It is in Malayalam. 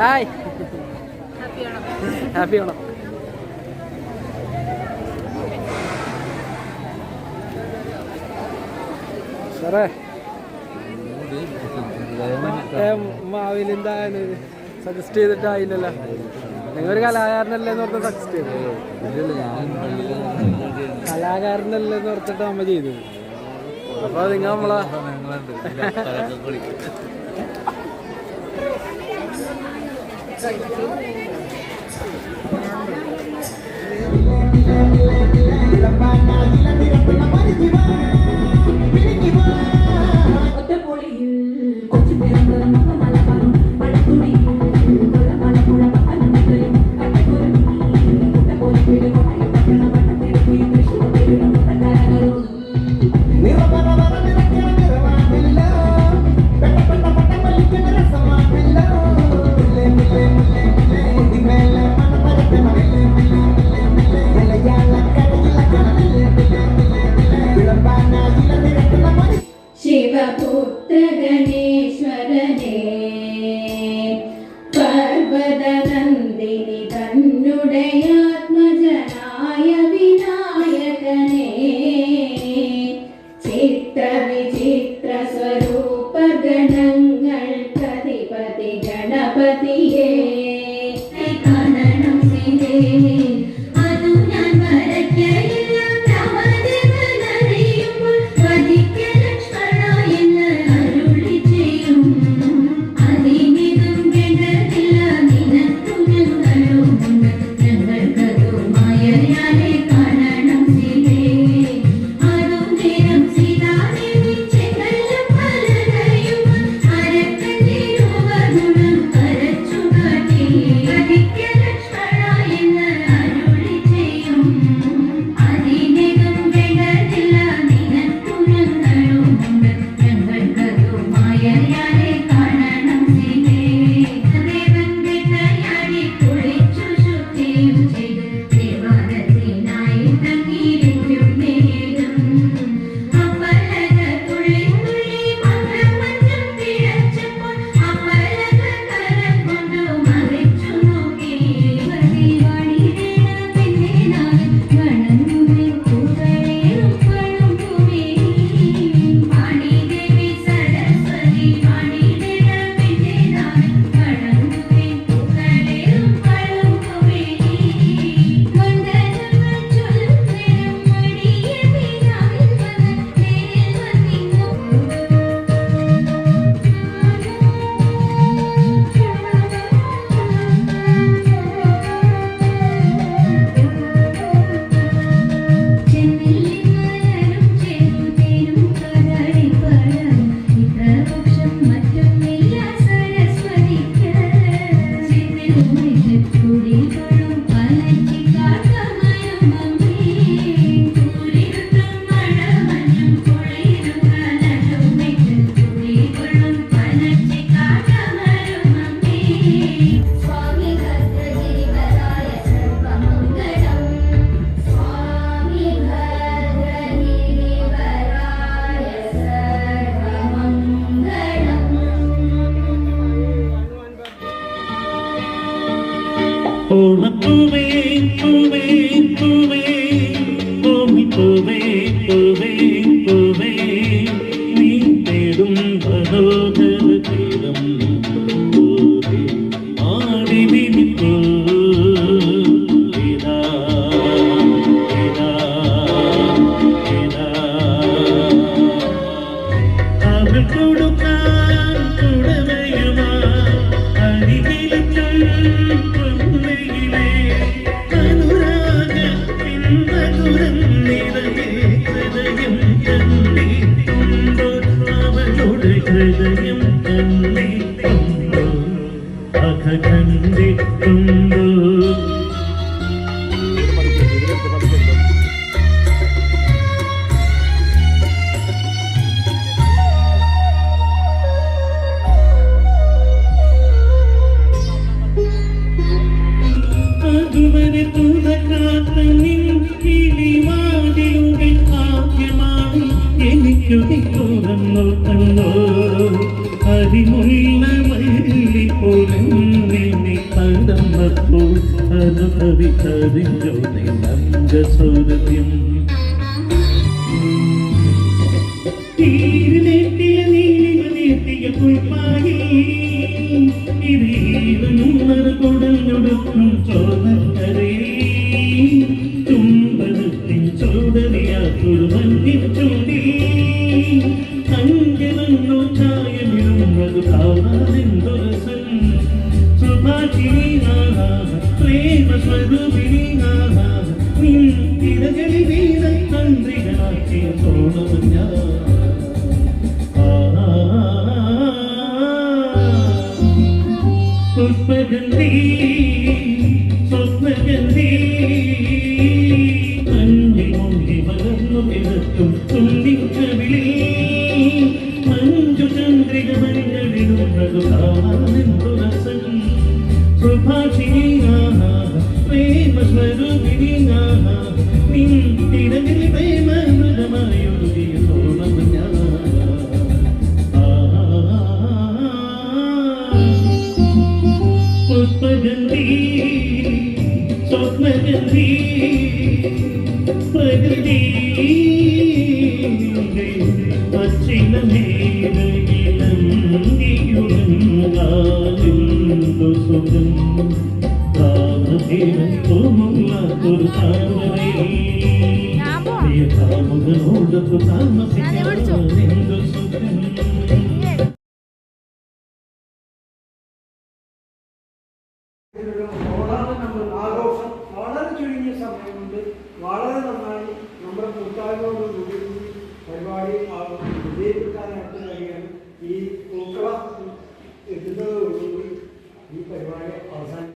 Hi, happy Onam. സാറേ മാവിലെന്താണ് സജസ്റ്റ് ചെയ്തിട്ടായില്ലല്ലോ. നിങ്ങളൊരു കലാകാരനല്ലേന്ന് ഓർത്ത് സജസ്റ്റ് ചെയ്തു. കലാകാരനല്ലേന്ന് ഓർത്തിട്ട് നമ്മ ചെയ്തത്. അപ്പൊ നിങ്ങൾ നമ്മളെ शिवपुत्र गणेश्वरने पर्वतनन्दिनि तन्नुडयात्मजनाय विनायकने चित्रविचित्र स्वरूप गणങ്ങൾ പ്രതിപതി ഗണപതിയേ കാണണം സിനേ അതു ഞാൻ വരയ്ക്കയില്ല നവദേവനറിയുമ്പോൾ വധിക്ക പൂവേ പൂവേ പൂവേ പൂവേ പൂവേ പൂവേ പൂവേ നീ തേടും മനോഹര തീരം പൂവേ ആടി വിളിപ്പൂ ഇതാ ഇതാ ഇതാ അവൾ കൊടുക്കാൻ കുടവയുമാ അരികിലെത്തും ഹൃദയം കണ്ടിട്ടുണ്ടോ അക കണ്ടിട്ടുണ്ടോ അതുവരെ തുറക്കാത്ത നിൻ കിളിവാതിലുടെ ആദ്യമായി എനിക്കൊരു തുറന്നു കണ്ണോ അതിമുള്ള മല്ലി പോലെ അനുഭവിച്ചതിൻ്റെ സൗരഭ്യം തീരിലെത്തിയ നീലിമലെത്തിയ പുൽപ്പായി ഇവീവനുള്ളത് കൊടഞ്ഞൊടുക്കും ചോദക്കരേ തുമ്പലത്തിൽ ചോദറിയാത്തൊരു മഞ്ഞിച്ചുണ്ടി അഞ്ചലന്നു ചായമിടുന്നത് കാണാനെന്തൊരസം സുഭാഷിണി പ്രേമ സ്വരൂപിണി നിൻ തിരകളി വീണ തന്ത്രികളാക്കിയ തോളമഞ്ഞ പുഷ്പഗന്ധി സ്വപ്നഗന്ധി മഞ്ഞിൽ മുങ്ങി മലർന്നു കിടക്കും തുള്ളിക്കവിളി മഞ്ജു ചന്ദ്രിക മഞ്ഞളിടുന്നത് കാണാനെന്തുരസം സുഭാഷിണി പ്രേമ സ്വരൂപിണി നിൻ തിരകളിൽ പ്രേമ മൃഗമായൊഴുകിയ തോളമഞ്ഞ പുഷ്പഗന്ധി സ്വപ്നഗന്ധി പ്രകൃതി പശ്ചിമ മേഖലയിലെന്തിയുടങ്ങാലെന്തു സുഖം താമസിയൊരു താമരയോടൊപ്പം താമസിക്കാനെന്തു സുഖം